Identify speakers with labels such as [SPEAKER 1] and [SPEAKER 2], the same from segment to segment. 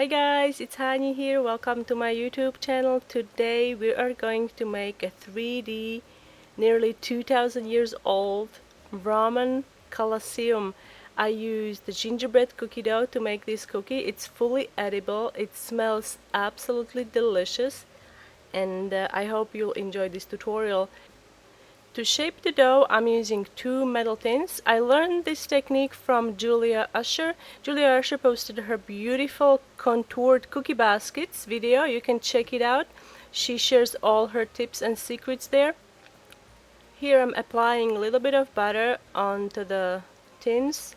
[SPEAKER 1] Hi guys, it's Hani here. Welcome to my YouTube channel. Today we are going to make a 3D, nearly 2000 years old Roman Colosseum. I used the gingerbread cookie dough to make this cookie. It's fully edible. It smells absolutely delicious, and I hope you'll enjoy this tutorial. To shape the dough, I'm using two metal tins. I learned this technique from Julia Usher. Julia Usher posted her beautiful contoured cookie baskets video. You can check it out. She shares all her tips and secrets there. Here I'm applying a little bit of butter onto the tins.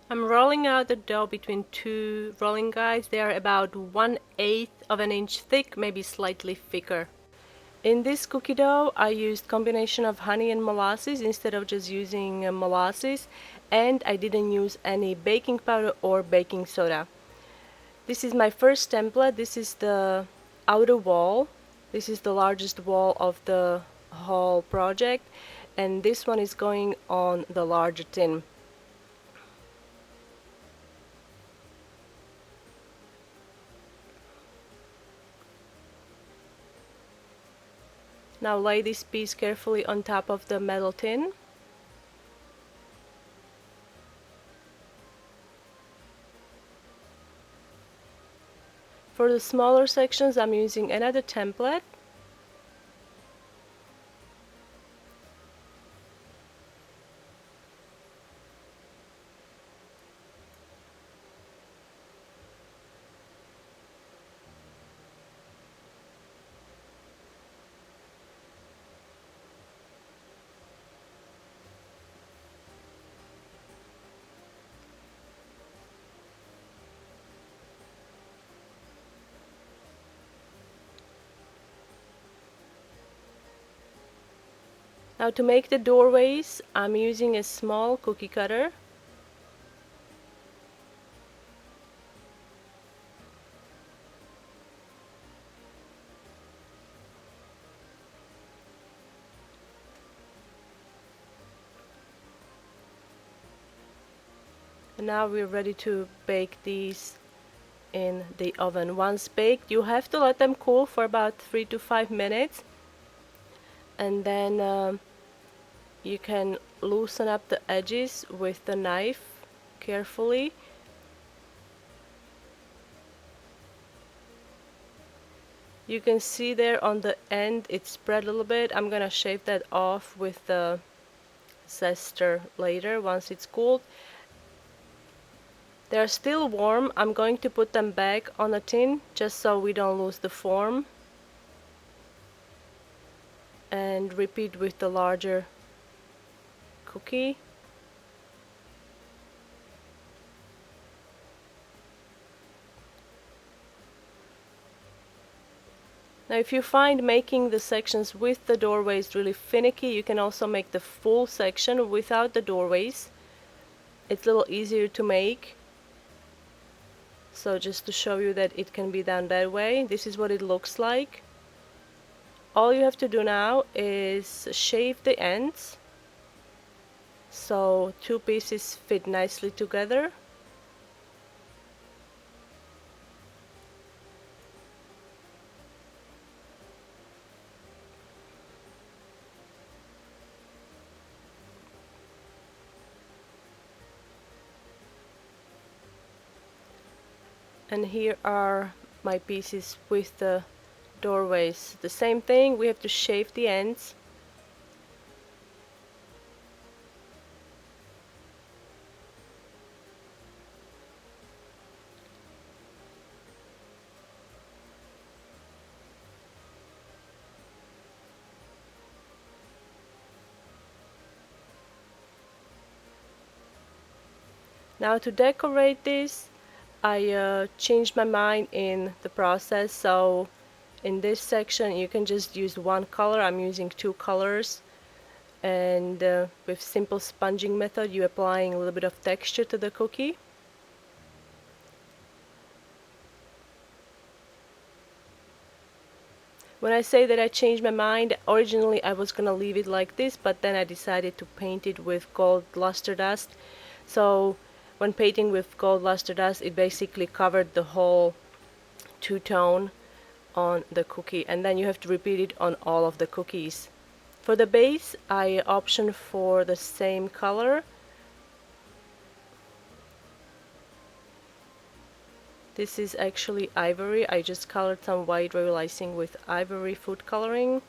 [SPEAKER 1] I'm rolling out the dough between two rolling guides. They are about 1/8 of an inch thick, maybe slightly thicker. In this cookie dough, I used combination of honey and molasses instead of just using molasses, and I didn't use any baking powder or baking soda. This is my first template. This is the outer wall. This is the largest wall of the whole project, and this one is going on the larger tin. Now lay this piece carefully on top of the metal tin. For the smaller sections, I'm using another template. Now to make the doorways, I'm using a small cookie cutter. And now we're ready to bake these in the oven. Once baked, you have to let them cool for about 3 to 5 minutes, and then you can loosen up the edges with the knife carefully. You can see there on the end it's spread a little bit. I'm gonna shave that off with the zester later once it's cooled. They're still warm. I'm going to put them back on a tin just so we don't lose the form. And repeat with the larger cookie. Now if you find making the sections with the doorways really finicky, you can also make the full section without the doorways. It's a little easier to make. So just to show you that it can be done that way, this is what it looks like. All you have to do now is shave the ends so two pieces fit nicely together. And here are my pieces with the doorways. The same thing, we have to shave the ends. Now to decorate this, I changed my mind in the process. So in this section you can just use one color. I'm using two colors, and with simple sponging method you're applying a little bit of texture to the cookie. When I say that I changed my mind, originally I was gonna leave it like this, but then I decided to paint it with gold luster dust. So when painting with gold luster dust, it basically covered the whole two-tone on the cookie, and then you have to repeat it on all of the cookies. For the base, I option for the same color. This is actually ivory. I just colored some white royal icing with ivory food coloring.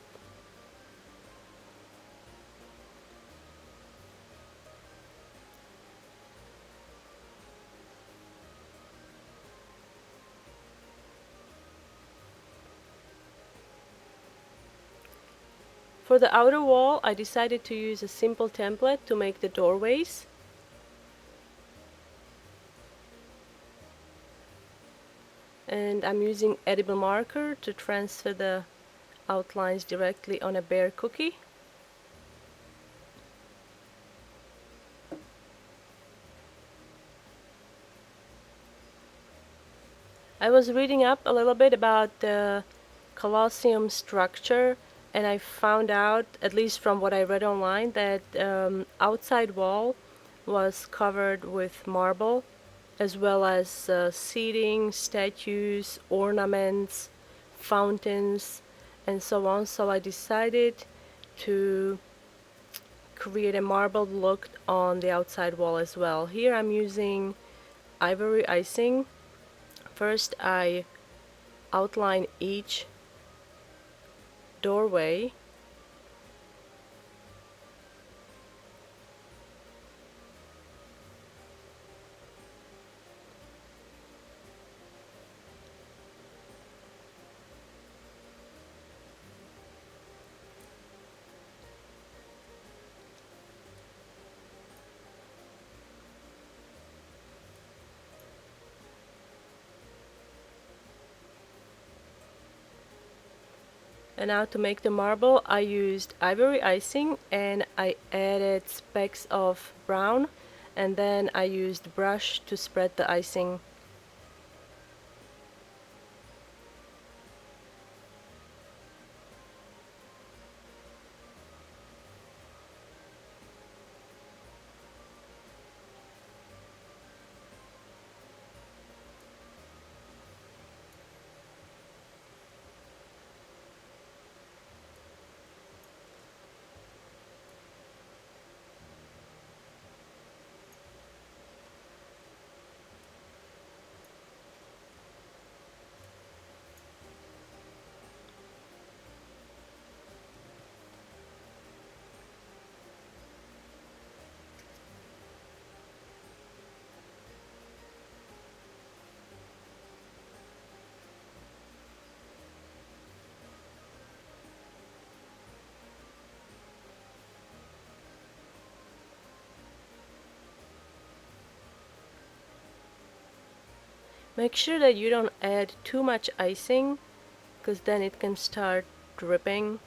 [SPEAKER 1] For the outer wall, I decided to use a simple template to make the doorways. And I'm using edible marker to transfer the outlines directly on a bare cookie. I was reading up a little bit about the Colosseum structure, and I found out, at least from what I read online, that outside wall was covered with marble, as well as seating, statues, ornaments, fountains, and so on. So I decided to create a marbled look on the outside wall as well. Here I'm using ivory icing. First I outline each doorway. And now to make the marble, I used ivory icing and I added specks of brown, and then I used brush to spread the icing. Make sure that you don't add too much icing, because then it can start dripping.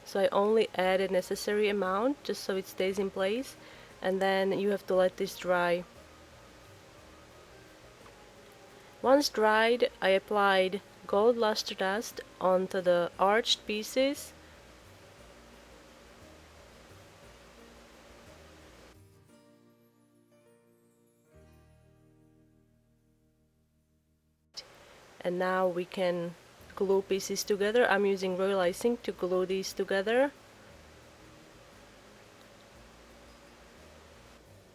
[SPEAKER 1] So I only add a necessary amount just so it stays in place, and then you have to let this dry. Once dried, I applied gold luster dust onto the arched pieces. And now we can glue pieces together. I'm using royal icing to glue these together.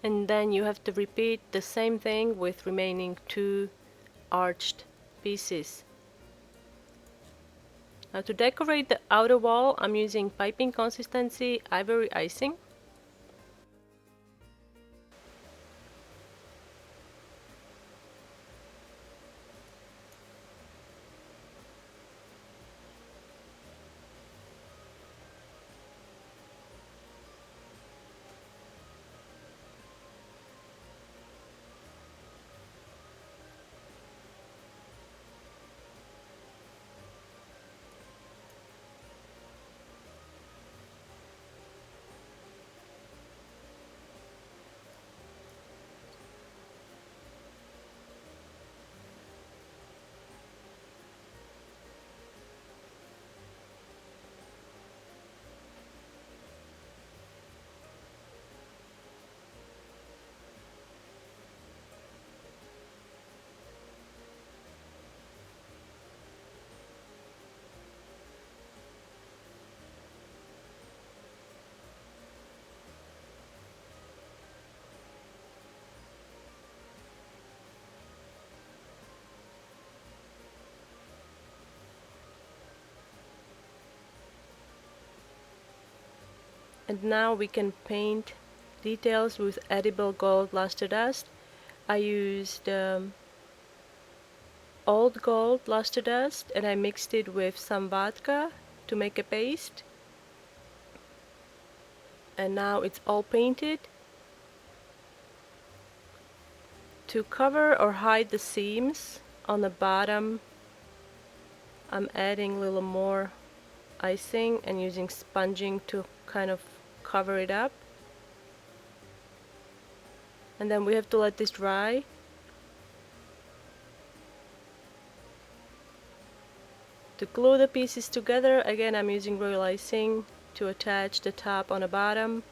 [SPEAKER 1] And then you have to repeat the same thing with remaining two arched pieces. Now to decorate the outer wall, I'm using piping consistency ivory icing. And now we can paint details with edible gold luster dust. I used old gold luster dust and I mixed it with some vodka to make a paste. And now it's all painted. To cover or hide the seams on the bottom, I'm adding a little more icing and using sponging to kind of cover it up. And then we have to let this dry. To glue the pieces together, again I'm using royal icing to attach the top on the bottom.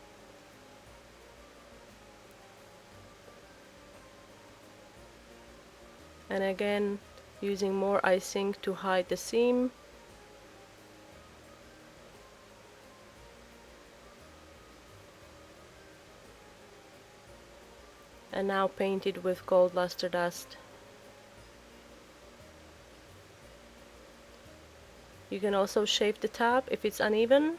[SPEAKER 1] And again using more icing to hide the seam. And now paint it with gold luster dust. You can also shape the top if it's uneven.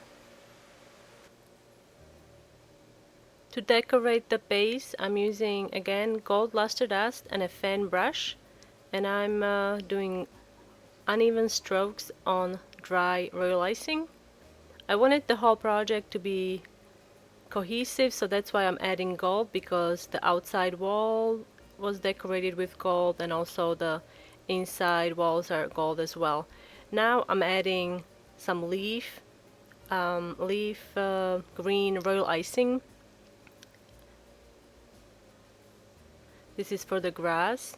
[SPEAKER 1] To decorate the base, I'm using again gold luster dust and a fan brush, and I'm doing uneven strokes on dry royal icing. I wanted the whole project to be cohesive, so that's why I'm adding gold, because the outside wall was decorated with gold and also the inside walls are gold as well. Now I'm adding some leaf green royal icing. This is for the grass.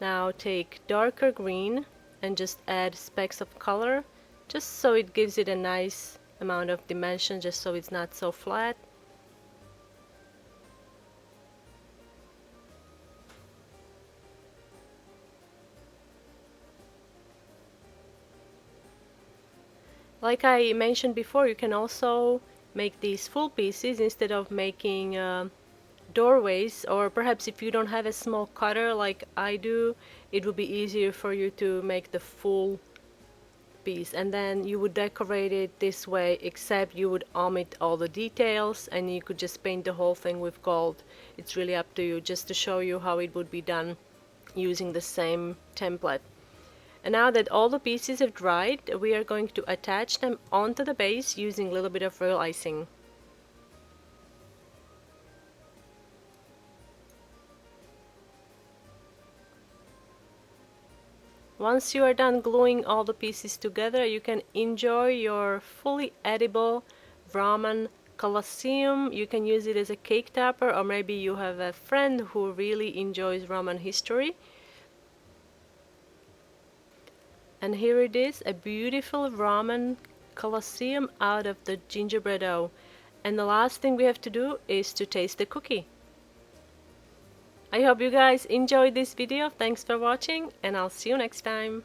[SPEAKER 1] Now take darker green and just add specks of color, just so it gives it a nice amount of dimension, just so it's not so flat. Like I mentioned before, you can also make these full pieces instead of making doorways, or perhaps if you don't have a small cutter like I do, it would be easier for you to make the full piece, and then you would decorate it this way, except you would omit all the details and you could just paint the whole thing with gold. It's really up to you, just to show you how it would be done using the same template. And now that all the pieces have dried, we are going to attach them onto the base using a little bit of royal icing. Once you are done gluing all the pieces together, you can enjoy your fully edible Roman Colosseum. You can use it as a cake topper, or maybe you have a friend who really enjoys Roman history. And here it is, a beautiful Roman Colosseum out of the gingerbread dough. And the last thing we have to do is to taste the cookie. I hope you guys enjoyed this video. Thanks for watching, and I'll see you next time.